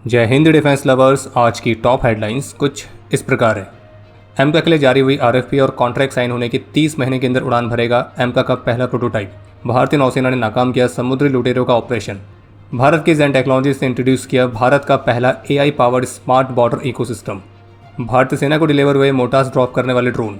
जय Hind defence lovers. आज की टॉप हेडलाइंस कुछ इस प्रकार है। एमका के लिए जारी हुई आरएफपी और कॉन्ट्रैक्ट साइन होने के 30 महीने के अंदर उड़ान भरेगा एमका का पहला प्रोटोटाइप। भारतीय नौसेना ने नाकाम किया समुद्री लुटेरों का ऑपरेशन। भारत की जेन टेक्नोलॉजीज ने इंट्रोड्यूस किया भारत का पहला AI powered smart border ecosystem. भारतीय सेना को डिलीवर हुए मोटार्स ड्रॉप करने वाले ड्रोन।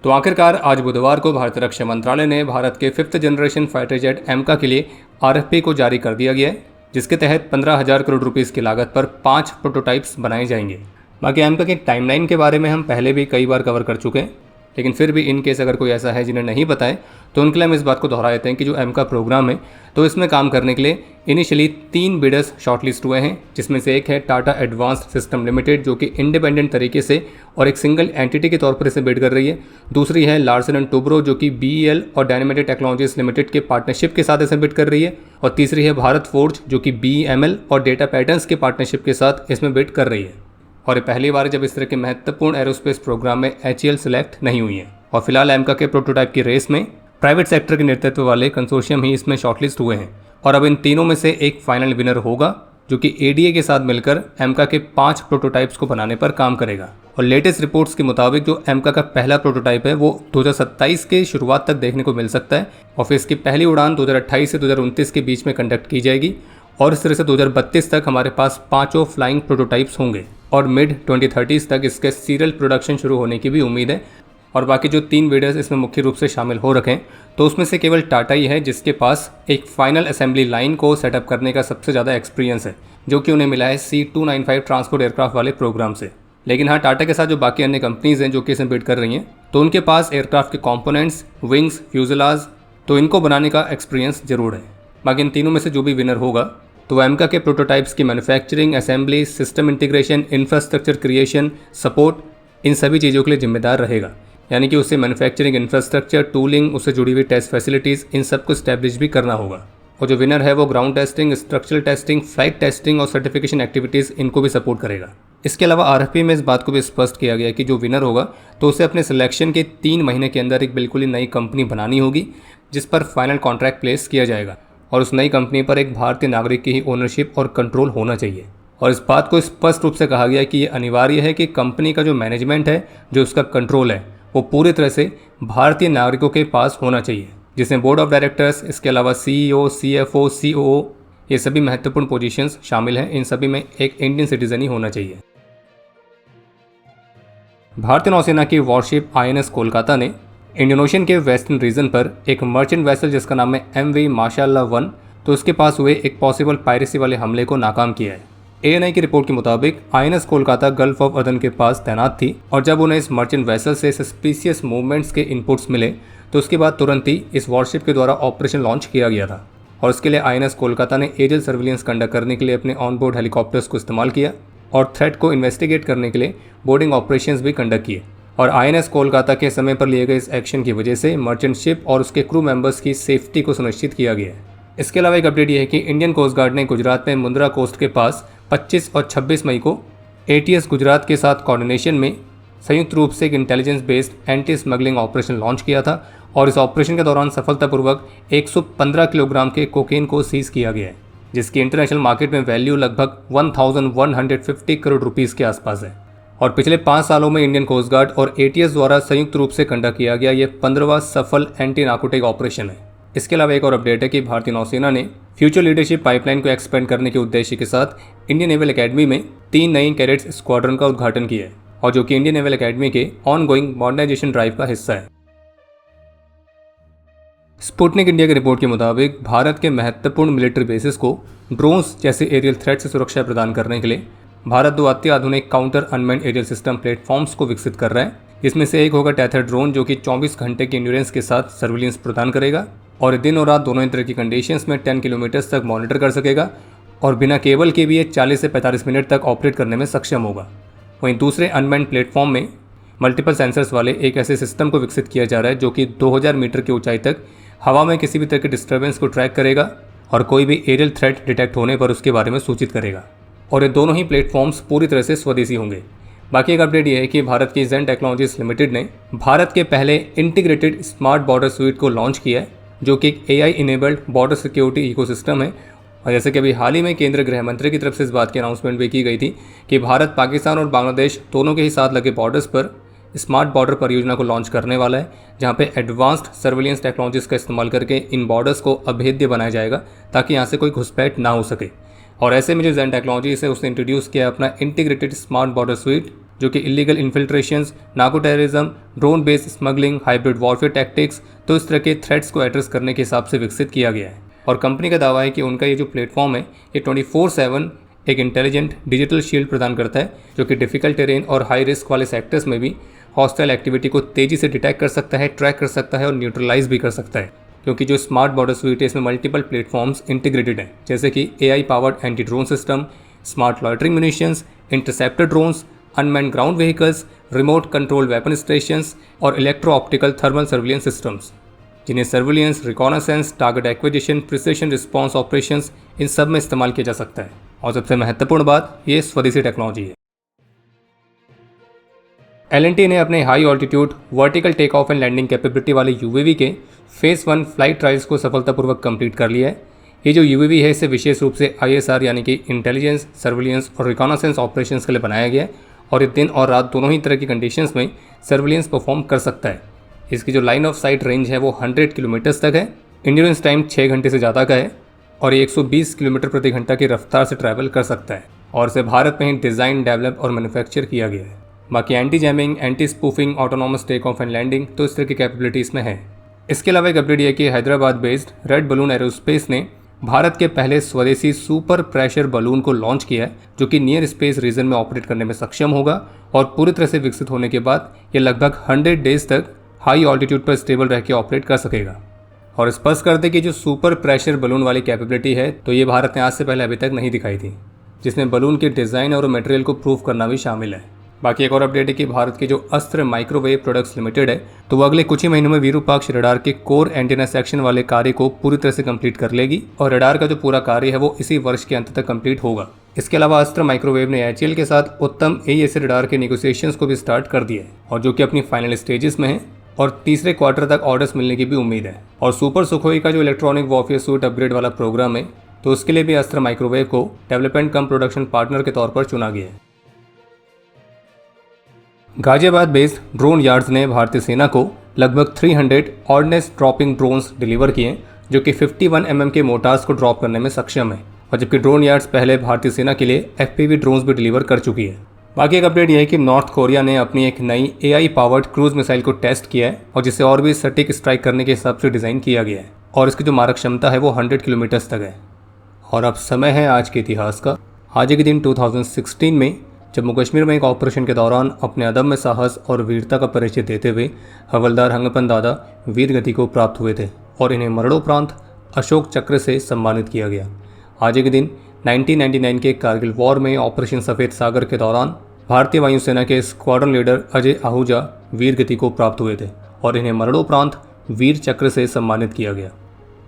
तो आखिरकार आज बुधवार को भारतीय रक्षा मंत्रालय ने भारत के 5th जनरेशन फाइटर जेट एमका के लिए आरएफपी को जारी कर दिया गया है, जिसके तहत 15,000 करोड़ रुपीस की लागत पर 5 प्रोटोटाइप्स बनाए जाएंगे। बाकी एमका के टाइमलाइन के बारे में हम पहले भी कई बार कवर कर चुके हैं, लेकिन फिर भी इन केस अगर कोई ऐसा है जिन्हें नहीं पता है तो उनके लिए हम इस बात को दोहरा देते हैं कि जो एमका प्रोग्राम है तो इसमें काम करने के लिए इनिशियली 3 बिडर्स शॉर्टलिस्ट हुए हैं, जिसमें से एक है टाटा एडवांस्ड सिस्टम लिमिटेड जो कि इंडिपेंडेंट तरीके से और एक सिंगल एंटिटी के तौर पर इसे बिड कर रही है। दूसरी है लार्सन एंड टुब्रो जो कि बीईएल और डायनामेटिक टेक्नोलॉजीज लिमिटेड के पार्टनरशिप के साथ इसे बिड कर रही है। और तीसरी है भारत फोर्ज जो कि बीएमएल और डेटा पैटर्न्स के पार्टनरशिप के साथ इसमें बिड कर रही है। और ये पहली बार जब इस तरह के महत्वपूर्ण एरोस्पेस प्रोग्राम में एचएएल सिलेक्ट नहीं हुई है। और फिलहाल एमका के प्रोटोटाइप की रेस में प्राइवेट सेक्टर के नेतृत्व वाले कंसोर्शियम ही इसमें शॉर्टलिस्ट हुए हैं। और अब इन तीनों में से एक फाइनल विनर होगा जो कि एडीए के साथ मिलकर एमका के 5 प्रोटोटाइप्स को बनाने पर काम करेगा। और लेटेस्ट रिपोर्ट्स के मुताबिक जो एमका का पहला प्रोटोटाइप है वो 2027 के शुरुआत तक देखने को मिल सकता है और फिर इसकी पहली उड़ान 2028 से 2029 के बीच में कंडक्ट की जाएगी। और इस तरह से 2032 तक हमारे पास 5 फ्लाइंग प्रोटोटाइप्स होंगे और मिड 2030s तक इसके सीरियल प्रोडक्शन शुरू होने की भी उम्मीद है। और बाकी जो 3 बिडर्स इसमें मुख्य रूप से शामिल हो रखे हैं तो उसमें से केवल टाटा ही है जिसके पास एक फाइनल असेंबली लाइन को सेटअप करने का सबसे ज़्यादा एक्सपीरियंस है, जो कि उन्हें मिला है C295 ट्रांसपोर्ट एयरक्राफ्ट वाले प्रोग्राम से। लेकिन हाँ, टाटा के साथ जो बाकी अन्य कंपनीज हैं जो कि इसमें बिड कर रही हैं तो उनके पास एयरक्राफ्ट के कॉम्पोनेंट्स, विंग्स, फ्यूजलाज, तो इनको बनाने का एक्सपीरियंस जरूर है। बाकी इन तीनों में से जो भी विनर होगा तो एमका के प्रोटोटाइप्स की manufacturing, assembly, system integration, infrastructure creation, support, इन सभी चीज़ों के लिए जिम्मेदार रहेगा। यानी कि उसे मैन्युफैक्चरिंग इंफ्रास्ट्रक्चर, टूलिंग, उससे जुड़ी हुई टेस्ट फैसिलिटीज़, इन सब को स्टैब्लिश भी करना होगा। और जो विनर है वो ground testing, structural testing, flight testing और सर्टिफिकेशन एक्टिविटीज़ इनको भी सपोर्ट करेगा। इसके अलावा आरएफपी में इस बात को भी स्पष्ट किया गया कि जो विनर होगा तो उसे अपने सिलेक्शन के 3 महीने के अंदर एक बिल्कुल ही नई कंपनी बनानी होगी जिस पर फाइनल कॉन्ट्रैक्ट प्लेस किया जाएगा और उस नई कंपनी पर एक भारतीय नागरिक की ही ओनरशिप और कंट्रोल होना चाहिए। और इस बात को स्पष्ट रूप से कहा गया कि ये अनिवार्य है कि कंपनी का जो मैनेजमेंट है, जो उसका कंट्रोल है, वो पूरी तरह से भारतीय नागरिकों के पास होना चाहिए, जिसमें बोर्ड ऑफ डायरेक्टर्स, इसके अलावा सीईओ, सीएफओ, सीओओ, ये सभी महत्वपूर्ण पोजीशंस शामिल हैं। इन सभी में एक इंडियन सिटीजन ही होना चाहिए। भारतीय नौसेना की वॉरशिप आईएनएस कोलकाता ने इंडियन ओशन के वेस्टर्न रीजन पर एक मर्चेंट वेसल जिसका नाम है MV माशाअल्लाह 1, तो उसके पास हुए एक पॉसिबल पायरेसी वाले हमले को नाकाम किया है। ANI की रिपोर्ट के मुताबिक आईएनएस कोलकाता गल्फ ऑफ अदन के पास तैनात थी और जब उन्हें इस मर्चेंट वेसल से सस्पिशियस मूवमेंट्स के इनपुट्स मिले तो उसके बाद तुरंत ही इस वॉरशिप के द्वारा ऑपरेशन लॉन्च किया गया था। और इसके लिए आईएनएस कोलकाता ने एरियल सर्विलेंस कंडक्ट करने के लिए अपने ऑनबोर्ड हेलीकॉप्टर्स को इस्तेमाल किया और थ्रेट को इन्वेस्टिगेट करने के लिए बोर्डिंग ऑपरेशंस भी कंडक्ट किए। और आईएनएस कोलकाता के समय पर लिए गए इस एक्शन की वजह से मर्चेंट शिप और उसके क्रू मेंबर्स की सेफ्टी को सुनिश्चित किया गया है। इसके अलावा एक अपडेट यह है कि इंडियन कोस्ट गार्ड ने गुजरात में मुंद्रा कोस्ट के पास 25 और 26 मई को ATS गुजरात के साथ कोऑर्डिनेशन में संयुक्त रूप से एक intelligence based anti smuggling operation launch किया था और इस ऑपरेशन के दौरान सफलतापूर्वक 115 किलोग्राम के कोकेन को सीज किया गया है, जिसकी इंटरनेशनल मार्केट में वैल्यू लगभग 1150 करोड़ रुपीज़ के आसपास है। और पिछले 5 सालों में इंडियन कोस्ट गार्ड और ATS द्वारा संयुक्त रूप से कंडक्ट किया गया ये 15वां सफल एंटी नार्कोटिक ऑपरेशन है। इसके अलावा एक और अपडेट है कि भारतीय नौसेना ने फ्यूचर लीडरशिप पाइपलाइन को एक्सपेंड करने के उद्देश्य के साथ इंडियन नेवल एकेडमी में 3 नई कैडेट्स स्क्वाड्रन का उद्घाटन किया है और जो कि इंडियन नेवल एकेडमी के ऑनगोइंग मॉडर्नाइजेशन ड्राइव का हिस्सा है। स्पुतनिक इंडिया की रिपोर्ट के मुताबिक भारत के महत्वपूर्ण मिलिट्री बेसिस को ड्रोन्स जैसे एरियल थ्रेट से सुरक्षा प्रदान करने के लिए भारत 2 अत्याधुनिक counter unmanned aerial system platforms को विकसित कर रहा है, जिसमें से एक होगा टैथर ड्रोन जो कि 24 घंटे की इंड्योरेंस के साथ सर्विलेंस प्रदान करेगा और दिन और रात दोनों ही तरह की कंडीशंस में 10 किलोमीटर तक मॉनिटर कर सकेगा और बिना केबल के भी ये 40 से 45 मिनट तक ऑपरेट करने में सक्षम होगा। वहीं दूसरे अनमैन्ड प्लेटफॉर्म में मल्टीपल सेंसर्स वाले एक ऐसे सिस्टम को विकसित किया जा रहा है जो कि 2000 मीटर की ऊंचाई तक हवा में किसी भी तरह के डिस्टर्बेंस को ट्रैक करेगा और कोई भी एरियल थ्रेट डिटेक्ट होने पर उसके बारे में सूचित करेगा। और ये दोनों ही प्लेटफॉर्म्स पूरी तरह से स्वदेशी होंगे। बाकी एक अपडेट ये है कि भारत की जेन टेक्नोलॉजीज लिमिटेड ने भारत के पहले इंटीग्रेटेड स्मार्ट बॉर्डर स्वीट को लॉन्च किया है, जो कि एक AI enabled border security ecosystem है। और जैसे कि अभी हाल ही में केंद्रीय गृह मंत्री की तरफ से इस बात की अनाउंसमेंट भी की गई थी कि भारत पाकिस्तान और बांग्लादेश दोनों के ही साथ लगे बॉर्डर्स पर स्मार्ट बॉर्डर परियोजना को लॉन्च करने वाला है, जहां पे एडवांस्ड सर्विलियंस टेक्नोलॉजीज का इस्तेमाल करके इन बॉर्डर्स को अभेद्य बनाया जाएगा ताकि यहाँ से कोई घुसपैठ ना हो सके। और ऐसे में जो जेन टेक्नोलॉजीज है उसने इंट्रोड्यूस किया अपना इंटीग्रेटेड स्मार्ट बॉर्डर स्वीट, जो कि illegal infiltrations, narco terrorism, drone based smuggling, hybrid warfare tactics, तो इस तरह के थ्रेट्स को एड्रेस करने के हिसाब से विकसित किया गया है। और कंपनी का दावा है कि उनका ये जो प्लेटफॉर्म है ये 24/7 एक इंटेलिजेंट डिजिटल शील्ड प्रदान करता है, जो कि डिफिकल्ट टेरेन और हाई रिस्क वाले सेक्टर्स में भी हॉस्टाइल एक्टिविटी को तेजी से डिटेक्ट कर सकता है, ट्रैक कर सकता है और न्यूट्रलाइज भी कर सकता है। क्योंकि जो स्मार्ट बॉर्डर स्वीट है इसमें मल्टीपल प्लेटफॉर्म्स इंटीग्रेटेड हैं, जैसे कि AI powered anti drone system, smart loitering munitions, interceptor drones, unmanned ground vehicles, remote control weapon stations और electro optical thermal surveillance systems, जिन्हें surveillance, reconnaissance, target acquisition, precision response operations, इन सब में इस्तेमाल किया जा सकता है। और सबसे महत्वपूर्ण बात, ये स्वदेशी टेक्नोलॉजी है। L&T ने अपने high altitude vertical take off and landing capability वाले UAV के फेज़ 1 फ्लाइट ट्रायल्स को सफलतापूर्वक कंप्लीट कर लिया है। ये जो UAV है इसे विशेष रूप से ISR यानी कि इंटेलिजेंस, सर्विलियंस और रिकॉनेसेंस ऑपरेशंस के लिए बनाया गया है और ये दिन और रात दोनों ही तरह की कंडीशंस में सर्विलियंस परफॉर्म कर सकता है। इसकी जो लाइन ऑफ साइट रेंज है वो 100 किलोमीटर्स तक है, इंड्योरेंस टाइम 6 घंटे से ज़्यादा का है और ये 120 किलोमीटर प्रति घंटा की रफ्तार से ट्रैवल कर सकता है और इसे भारत में ही डिज़ाइन, डेवलप और मैन्युफैक्चर किया गया है। बाकी anti jamming, anti spoofing, autonomous take off and landing, तो इस तरह की कैपेबिलिटीज़ में है। इसके अलावा एक अपडेट यह कि Hyderabad based red balloon aerospace ने भारत के पहले स्वदेशी सुपर प्रेशर बलून को लॉन्च किया है, जो कि नियर स्पेस रीजन में ऑपरेट करने में सक्षम होगा और पूरी तरह से विकसित होने के बाद ये लगभग 100 डेज तक हाई ऑल्टीट्यूड पर स्टेबल रह के ऑपरेट कर सकेगा। और स्पष्ट कर दें कि जो सुपर प्रेशर बलून वाली कैपेबिलिटी है तो ये भारत ने आज से पहले अभी तक नहीं दिखाई थी, जिसमें बलून के डिज़ाइन और मटेरियल को प्रूव करना भी शामिल है। बाकी एक और अपडेट है कि भारत के जो अस्त्र माइक्रोवेव प्रोडक्ट्स लिमिटेड है तो वो अगले कुछ ही महीनों में विरूपाक्ष रडार के कोर एंटीना सेक्शन वाले कार्य को पूरी तरह से कंप्लीट कर लेगी और रडार का जो पूरा कार्य है वो इसी वर्ष के अंत तक कंप्लीट होगा। इसके अलावा अस्त्र माइक्रोवेव ने HAL के साथ उत्तम AESA रडार के नेगोशिएशंस को भी स्टार्ट कर दिया है और जो कि अपनी फाइनल स्टेजेस में है और तीसरे क्वार्टर तक ऑर्डर्स मिलने की भी उम्मीद है। और सुपर सुखोई का जो इलेक्ट्रॉनिक वॉरफेयर सूट अपग्रेड वाला प्रोग्राम है तो उसके लिए भी अस्त्र माइक्रोवेव को डेवलपमेंट कम प्रोडक्शन पार्टनर के तौर पर चुना गया है। गाजियाबाद बेस्ड ड्रोन यार्ड्स ने भारतीय सेना को लगभग 300 ऑर्डिनेंस ड्रॉपिंग ड्रोन्स डिलीवर किए, जो कि 51 mm के मोटार्स को ड्रॉप करने में सक्षम है। और जबकि ड्रोन यार्ड्स पहले भारतीय सेना के लिए FPV ड्रोन्स भी डिलीवर कर चुकी है। बाकी एक अपडेट यह है कि नॉर्थ कोरिया ने अपनी एक नई AI पावर्ड क्रूज मिसाइल को टेस्ट किया है और जिसे और भी सटीक स्ट्राइक करने के हिसाब से डिज़ाइन किया गया है और इसकी जो मारक क्षमता है वो 100 किलोमीटर्स तक है। और अब समय है आज के इतिहास का। आज के दिन 2016 में जम्मू कश्मीर में एक ऑपरेशन के दौरान अपने अदम्य साहस और वीरता का परिचय देते हुए हवलदार हंगपन दादा वीर गति को प्राप्त हुए थे और इन्हें मरणोपरांत अशोक चक्र से सम्मानित किया गया। आज के दिन 1999 के कारगिल वॉर में ऑपरेशन सफ़ेद सागर के दौरान भारतीय वायुसेना के स्क्वाड्रन लीडर अजय आहूजा वीर गति को प्राप्त हुए थे और इन्हें मरणोपरांत वीर चक्र से सम्मानित किया गया।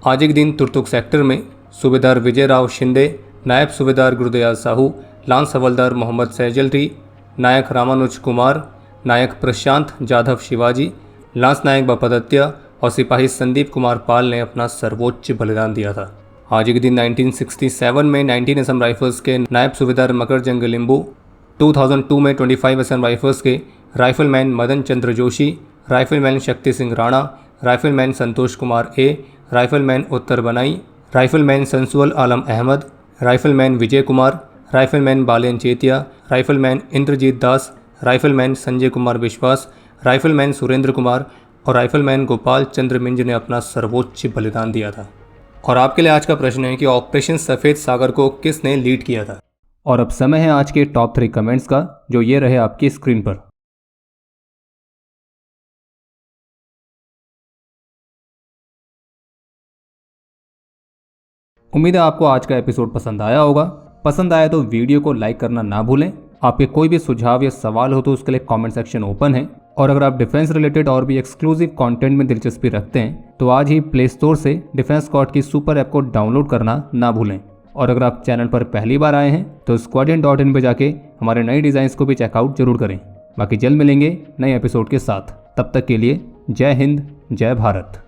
आज के दिन तुर्तुक सेक्टर में सूबेदार विजय राव शिंदे, नायब सूबेदार गुरुदयाल साहू, लांस हवलदार मोहम्मद सैजलरी, नायक रामानुज कुमार, नायक प्रशांत जाधव शिवाजी, लांस नायक बापादत्या और सिपाही संदीप कुमार पाल ने अपना सर्वोच्च बलिदान दिया था। आज के दिन 1967 में 19 असम राइफल्स के नायब सूबेदार मकर जंग लिंबू, 2002 में 25 असम राइफल्स के rifleman Madan Chandra Joshi, rifleman Shakti Singh Rana, rifleman Santosh Kumar ए, राइफलमैन उत्तर बनाई, राइफलमैन संसुअल आलम अहमद, राइफलमैन विजय कुमार, राइफलमैन बालेन चेतिया, राइफलमैन इंद्रजीत दास, राइफलमैन संजय कुमार विश्वास, राइफलमैन सुरेंद्र कुमार और राइफलमैन गोपाल चंद्र मिंज ने अपना सर्वोच्च बलिदान दिया था। और आपके लिए आज का प्रश्न है कि ऑपरेशन सफ़ेद सागर को किसने लीड किया था। और अब समय है आज के टॉप 3 कमेंट्स का, जो ये रहे आपकी स्क्रीन पर। उम्मीद है आपको आज का एपिसोड पसंद आया होगा। पसंद आया तो वीडियो को लाइक करना ना भूलें। आपके कोई भी सुझाव या सवाल हो तो उसके लिए कमेंट सेक्शन ओपन है। और अगर आप डिफेंस रिलेटेड और भी एक्सक्लूसिव कंटेंट में दिलचस्पी रखते हैं तो आज ही प्ले स्टोर से डिफेंस स्क्वाड की सुपर ऐप को डाउनलोड करना ना भूलें। और अगर आप चैनल पर पहली बार आए हैं तो squadron.in पे जाके हमारे नए डिज़ाइंस को भी चेकआउट जरूर करें। बाकी जल्द मिलेंगे नए एपिसोड के साथ, तब तक के लिए जय हिंद, जय भारत।